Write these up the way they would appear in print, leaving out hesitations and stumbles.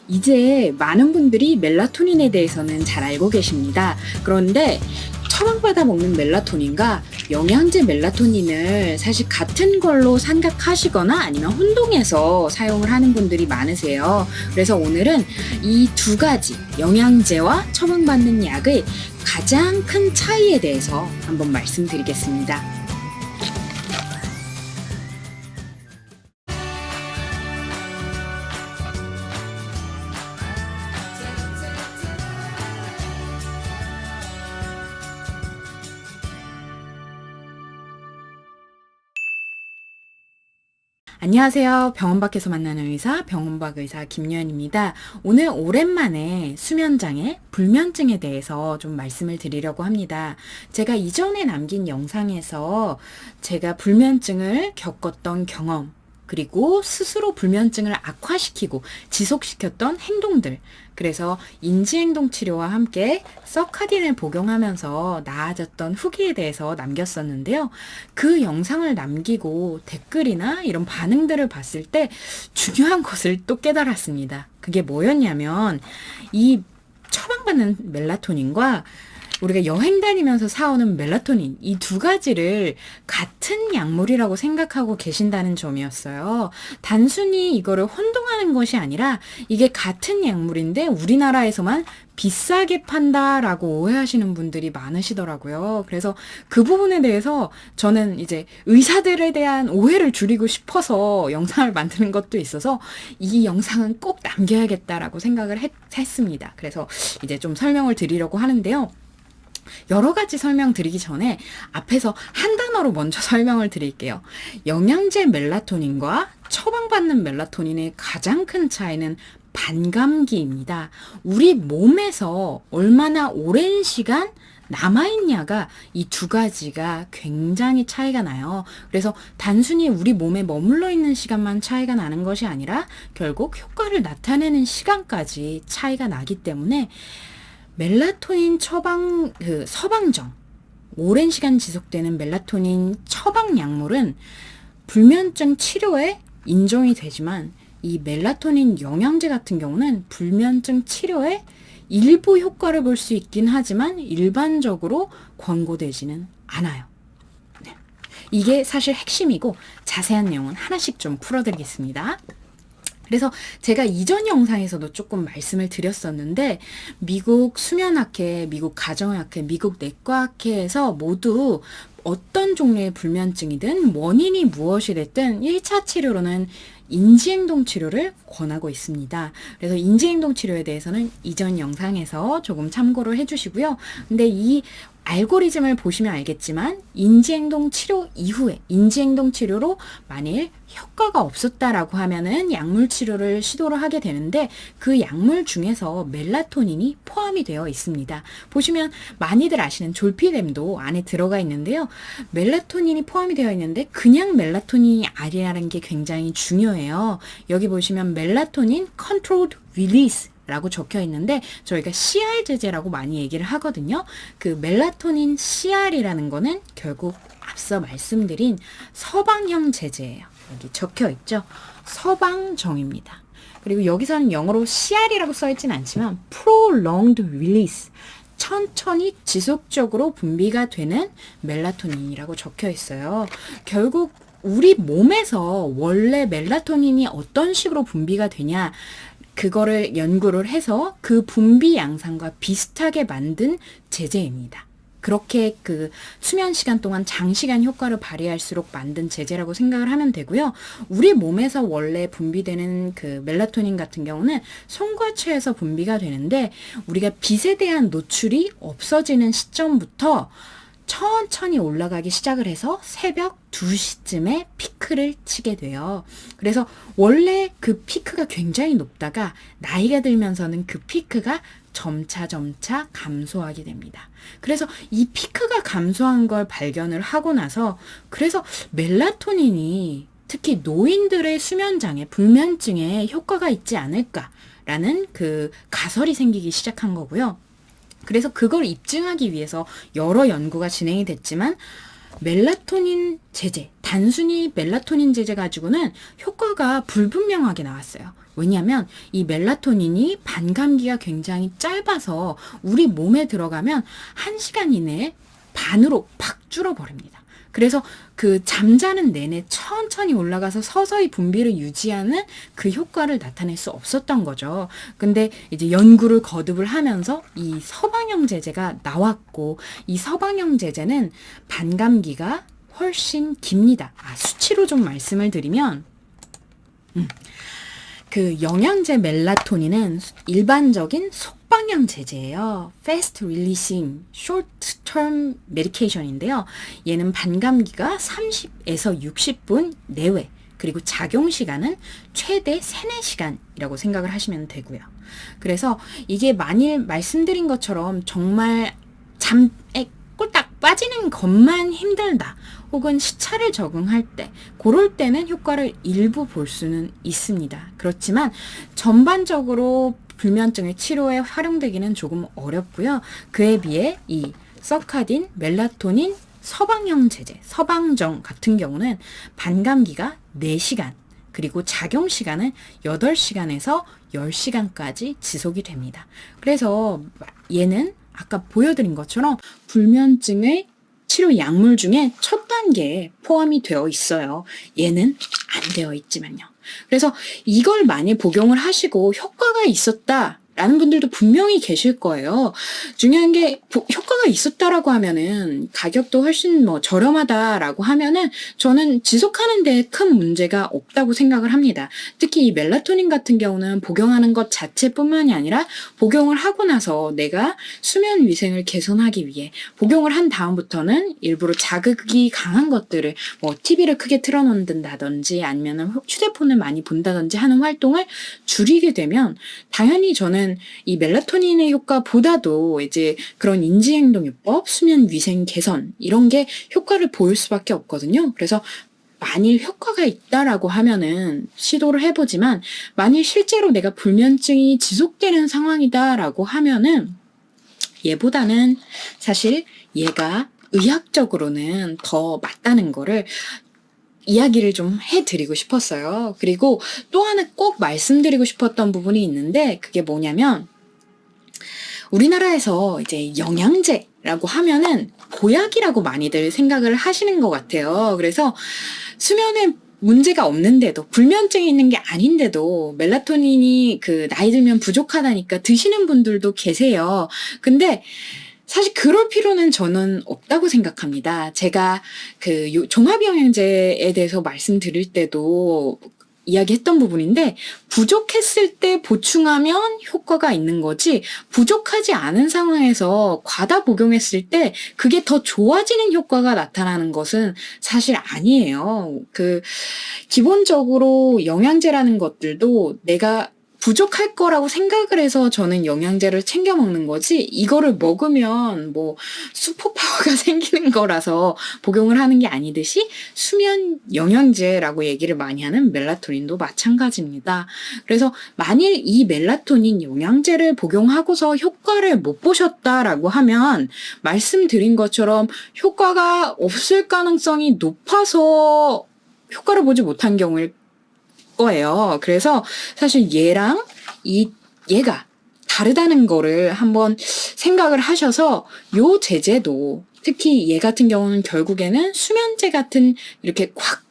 이제 많은 분들이 멜라토닌에 대해서는 잘 알고 계십니다. 그런데 처방받아 먹는 멜라토닌과 영양제 멜라토닌을 사실 같은 걸로 생각하시거나 아니면 혼동해서 사용을 하는 분들이 많으세요. 그래서 오늘은 이 두 가지 영양제와 처방받는 약의 가장 큰 차이에 대해서 한번 말씀드리겠습니다. 안녕하세요. 병원 밖에서 만나는 의사, 병원 밖 의사 김유연입니다. 오늘 오랜만에 수면장애, 불면증에 대해서 좀 말씀을 드리려고 합니다. 제가 이전에 남긴 영상에서 제가 불면증을 겪었던 경험, 그리고 스스로 불면증을 악화시키고 지속시켰던 행동들, 그래서 인지행동 치료와 함께 서카딘을 복용하면서 나아졌던 후기에 대해서 남겼었는데요. 그 영상을 남기고 댓글이나 이런 반응들을 봤을 때 중요한 것을 또 깨달았습니다. 그게 뭐였냐면 이 처방받는 멜라토닌과 우리가 여행 다니면서 사오는 멜라토닌, 이 두 가지를 같은 약물이라고 생각하고 계신다는 점이었어요. 단순히 이거를 혼동하는 것이 아니라 이게 같은 약물인데 우리나라에서만 비싸게 판다라고 오해하시는 분들이 많으시더라고요. 그래서 그 부분에 대해서 저는 이제 의사들에 대한 오해를 줄이고 싶어서 영상을 만드는 것도 있어서 이 영상은 꼭 남겨야겠다라고 생각을 했습니다. 그래서 이제 좀 설명을 드리려고 하는데요. 여러 가지 설명드리기 전에 앞에서 한 단어로 먼저 설명을 드릴게요. 영양제 멜라토닌과 처방받는 멜라토닌의 가장 큰 차이는 반감기입니다. 우리 몸에서 얼마나 오랜 시간 남아있냐가 이 두 가지가 굉장히 차이가 나요. 그래서 단순히 우리 몸에 머물러 있는 시간만 차이가 나는 것이 아니라 결국 효과를 나타내는 시간까지 차이가 나기 때문에 멜라토닌 서방정, 오랜 시간 지속되는 멜라토닌 처방 약물은 불면증 치료에 인정이 되지만 이 멜라토닌 영양제 같은 경우는 불면증 치료에 일부 효과를 볼 수 있긴 하지만 일반적으로 권고되지는 않아요. 네. 이게 사실 핵심이고 자세한 내용은 하나씩 좀 풀어드리겠습니다. 그래서 제가 이전 영상에서도 조금 말씀을 드렸었는데 미국 수면학회, 미국 가정의학회, 미국 내과학회에서 모두 어떤 종류의 불면증이든 원인이 무엇이 됐든 1차 치료로는 인지행동 치료를 권하고 있습니다. 그래서 인지행동 치료에 대해서는 이전 영상에서 조금 참고를 해주시고요. 근데 이 알고리즘을 보시면 알겠지만 인지행동 치료 이후에 인지행동 치료로 만일 효과가 없었다라고 하면은 약물 치료를 시도를 하게 되는데 그 약물 중에서 멜라토닌이 포함이 되어 있습니다. 보시면 많이들 아시는 졸피뎀도 안에 들어가 있는데요. 멜라토닌이 포함이 되어 있는데 그냥 멜라토닌이 아니라는 게 굉장히 중요해요. 여기 보시면 멜라토닌 컨트롤드 릴리스 라고 적혀 있는데 저희가 CR 제제라고 많이 얘기를 하거든요. 그 멜라토닌 CR이라는 거는 결국 앞서 말씀드린 서방형 제제예요. 여기 적혀 있죠. 서방정입니다. 그리고 여기서는 영어로 CR이라고 써 있진 않지만 prolonged release, 천천히 지속적으로 분비가 되는 멜라토닌이라고 적혀 있어요. 결국 우리 몸에서 원래 멜라토닌이 어떤 식으로 분비가 되냐, 그거를 연구를 해서 그 분비 양상과 비슷하게 만든 제제입니다. 그렇게 그 수면 시간 동안 장시간 효과를 발휘할수록 만든 제제라고 생각을 하면 되고요. 우리 몸에서 원래 분비되는 그 멜라토닌 같은 경우는 손과 췌에서 분비가 되는데 우리가 빛에 대한 노출이 없어지는 시점부터 천천히 올라가기 시작을 해서 새벽 2시쯤에 피크를 치게 돼요. 그래서 원래 그 피크가 굉장히 높다가 나이가 들면서는 그 피크가 점차 감소하게 됩니다. 그래서 이 피크가 감소한 걸 발견을 하고 나서 그래서 멜라토닌이 특히 노인들의 수면장애, 불면증에 효과가 있지 않을까라는 그 가설이 생기기 시작한 거고요. 그래서 그걸 입증하기 위해서 여러 연구가 진행이 됐지만 멜라토닌 제제, 단순히 멜라토닌 제제 가지고는 효과가 불분명하게 나왔어요. 왜냐하면 이 멜라토닌이 반감기가 굉장히 짧아서 우리 몸에 들어가면 1시간 이내에 반으로 팍 줄어버립니다. 그래서 그 잠자는 내내 천천히 올라가서 서서히 분비를 유지하는 그 효과를 나타낼 수 없었던 거죠. 근데 이제 연구를 거듭을 하면서 이 서방형 제제가 나왔고, 이 서방형 제제는 반감기가 훨씬 깁니다. 수치로 좀 말씀을 드리면, 그 영양제 멜라토닌은 일반적인 속방형 제제예요. Fast Releasing Short Term Medication인데요. 얘는 반감기가 30에서 60분 내외, 그리고 작용 시간은 최대 3, 4시간이라고 생각을 하시면 되고요. 그래서 이게 만일 말씀드린 것처럼 정말 잠에 꼴딱 빠지는 것만 힘들다, 혹은 시차를 적응할 때, 그럴 때는 효과를 일부 볼 수는 있습니다. 그렇지만 전반적으로 불면증의 치료에 활용되기는 조금 어렵고요. 그에 비해 이 서카딘, 멜라토닌, 서방형 제제, 서방정 같은 경우는 반감기가 4시간, 그리고 작용 시간은 8시간에서 10시간까지 지속이 됩니다. 그래서 얘는 아까 보여드린 것처럼 불면증의 치료 약물 중에 첫 단계에 포함이 되어 있어요. 얘는 안 되어 있지만요. 그래서 이걸 많이 복용을 하시고 효과가 있었다라는 분들도 분명히 계실 거예요. 중요한 게 효과가 있었다라고 하면은 가격도 훨씬 저렴하다라고 하면은 저는 지속하는 데 큰 문제가 없다고 생각을 합니다. 특히 이 멜라토닌 같은 경우는 복용하는 것 자체뿐만이 아니라 복용을 하고 나서 내가 수면 위생을 개선하기 위해 복용을 한 다음부터는 일부러 자극이 강한 것들을 TV를 크게 틀어놓는다든지 아니면은 휴대폰을 많이 본다든지 하는 활동을 줄이게 되면 당연히 저는 이 멜라토닌의 효과보다도 이제 그런 인지행동요법, 수면 위생 개선 이런 게 효과를 보일 수밖에 없거든요. 그래서 만일 효과가 있다라고 하면은 시도를 해보지만, 만일 실제로 내가 불면증이 지속되는 상황이다라고 하면은 얘보다는 사실 얘가 의학적으로는 더 맞다는 거를 이야기를 좀 해드리고 싶었어요. 그리고 또 하나 꼭 말씀드리고 싶었던 부분이 있는데, 그게 뭐냐면 우리나라에서 이제 영양제라고 하면은 보약이라고 많이들 생각을 하시는 것 같아요. 그래서 수면에 문제가 없는데도, 불면증이 있는 게 아닌데도 멜라토닌이 나이 들면 부족하다니까 드시는 분들도 계세요. 근데 사실 그럴 필요는 저는 없다고 생각합니다. 제가 종합영양제에 대해서 말씀드릴 때도 이야기했던 부분인데, 부족했을 때 보충하면 효과가 있는 거지, 부족하지 않은 상황에서 과다 복용했을 때 그게 더 좋아지는 효과가 나타나는 것은 사실 아니에요. 기본적으로 영양제라는 것들도 내가 부족할 거라고 생각을 해서 저는 영양제를 챙겨 먹는 거지, 이거를 먹으면 슈퍼파워가 생기는 거라서 복용을 하는 게 아니듯이 수면 영양제라고 얘기를 많이 하는 멜라토닌도 마찬가지입니다. 그래서 만일 이 멜라토닌 영양제를 복용하고서 효과를 못 보셨다라고 하면 말씀드린 것처럼 효과가 없을 가능성이 높아서 효과를 보지 못한 경우일 거예요. 그래서 사실 얘랑 얘가 다르다는 거를 한번 생각을 하셔서, 요 제제도 특히 얘 같은 경우는 결국에는 수면제 같은 이렇게 확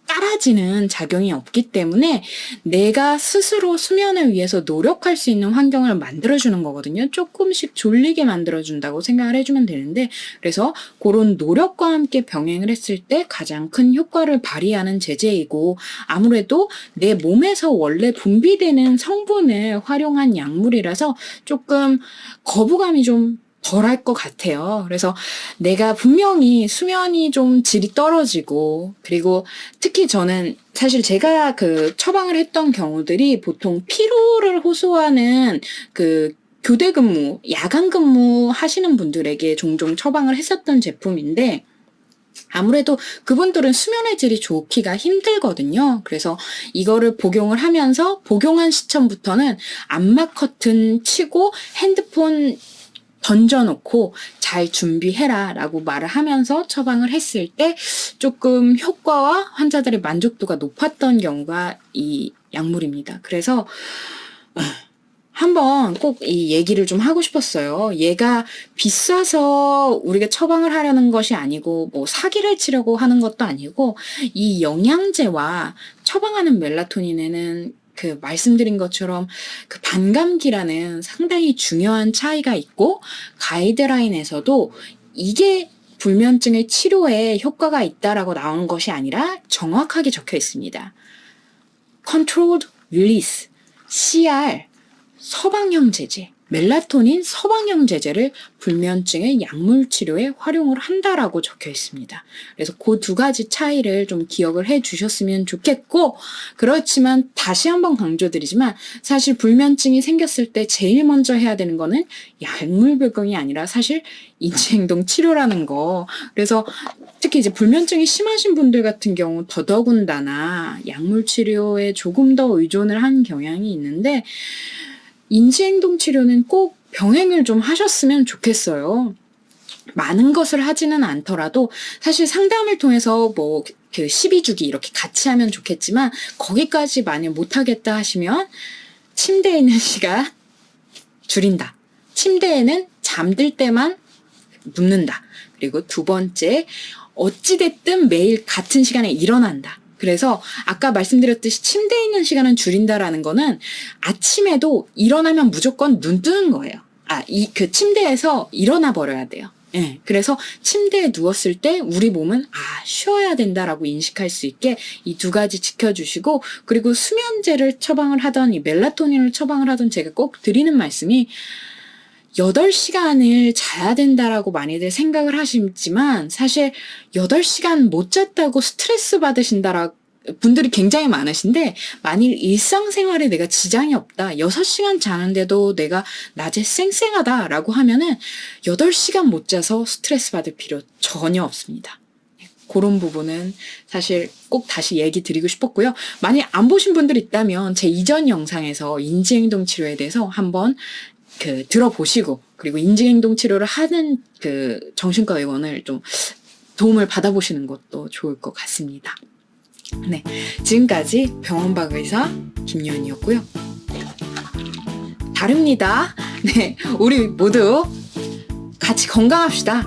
깔아지는 작용이 없기 때문에 내가 스스로 수면을 위해서 노력할 수 있는 환경을 만들어주는 거거든요. 조금씩 졸리게 만들어준다고 생각을 해주면 되는데, 그래서 그런 노력과 함께 병행을 했을 때 가장 큰 효과를 발휘하는 제제이고, 아무래도 내 몸에서 원래 분비되는 성분을 활용한 약물이라서 조금 거부감이 좀 덜할 것 같아요. 그래서 내가 분명히 수면이 좀 질이 떨어지고, 그리고 특히 저는 사실 제가 처방을 했던 경우들이 보통 피로를 호소하는 교대 근무, 야간 근무 하시는 분들에게 종종 처방을 했었던 제품인데, 아무래도 그분들은 수면의 질이 좋기가 힘들거든요. 그래서 이거를 복용을 하면서 복용한 시점부터는 암막 커튼 치고 핸드폰 던져놓고 잘 준비해라 라고 말을 하면서 처방을 했을 때 조금 효과와 환자들의 만족도가 높았던 경우가 이 약물입니다. 그래서 한번 꼭 이 얘기를 좀 하고 싶었어요. 얘가 비싸서 우리가 처방을 하려는 것이 아니고 뭐 사기를 치려고 하는 것도 아니고 이 영양제와 처방하는 멜라토닌에는 그 말씀드린 것처럼 그 반감기라는 상당히 중요한 차이가 있고 가이드라인에서도 이게 불면증의 치료에 효과가 있다라고 나오는 것이 아니라 정확하게 적혀 있습니다. Controlled Release, CR, 서방형 제제, 멜라토닌 서방형 제제를 불면증의 약물 치료에 활용을 한다라고 적혀 있습니다. 그래서 그 두 가지 차이를 좀 기억을 해 주셨으면 좋겠고, 그렇지만 다시 한번 강조드리지만 사실 불면증이 생겼을 때 제일 먼저 해야 되는 거는 약물 복용이 아니라 사실 인지행동 치료라는 거. 그래서 특히 이제 불면증이 심하신 분들 같은 경우 더더군다나 약물 치료에 조금 더 의존을 한 경향이 있는데 인지행동 치료는 꼭 병행을 좀 하셨으면 좋겠어요. 많은 것을 하지는 않더라도 사실 상담을 통해서 뭐 그 12주기 이렇게 같이 하면 좋겠지만 거기까지 만약 못하겠다 하시면 침대에 있는 시간 줄인다. 침대에는 잠들 때만 눕는다. 그리고 두 번째, 어찌됐든 매일 같은 시간에 일어난다. 그래서 아까 말씀드렸듯이 침대에 있는 시간은 줄인다라는 거는 아침에도 일어나면 무조건 눈 뜨는 거예요. 그 침대에서 일어나 버려야 돼요. 예. 그래서 침대에 누웠을 때 우리 몸은 쉬어야 된다라고 인식할 수 있게 이 두 가지 지켜주시고, 그리고 수면제를 처방을 하던 이 멜라토닌을 처방을 하던 제가 꼭 드리는 말씀이 8시간을 자야 된다라고 많이들 생각을 하시지만 사실 8시간 못 잤다고 스트레스 받으신다라 분들이 굉장히 많으신데, 만일 일상생활에 내가 지장이 없다, 6시간 자는데도 내가 낮에 쌩쌩하다라고 하면은 8시간 못 자서 스트레스 받을 필요 전혀 없습니다. 그런 부분은 사실 꼭 다시 얘기 드리고 싶었고요. 만약 안 보신 분들 있다면 제 이전 영상에서 인지행동 치료에 대해서 한번 들어보시고, 그리고 인지행동 치료를 하는 그 정신과 의원을 좀 도움을 받아보시는 것도 좋을 것 같습니다. 네. 지금까지 병원박 의사 김요은이었고요. 다릅니다. 네. 우리 모두 같이 건강합시다.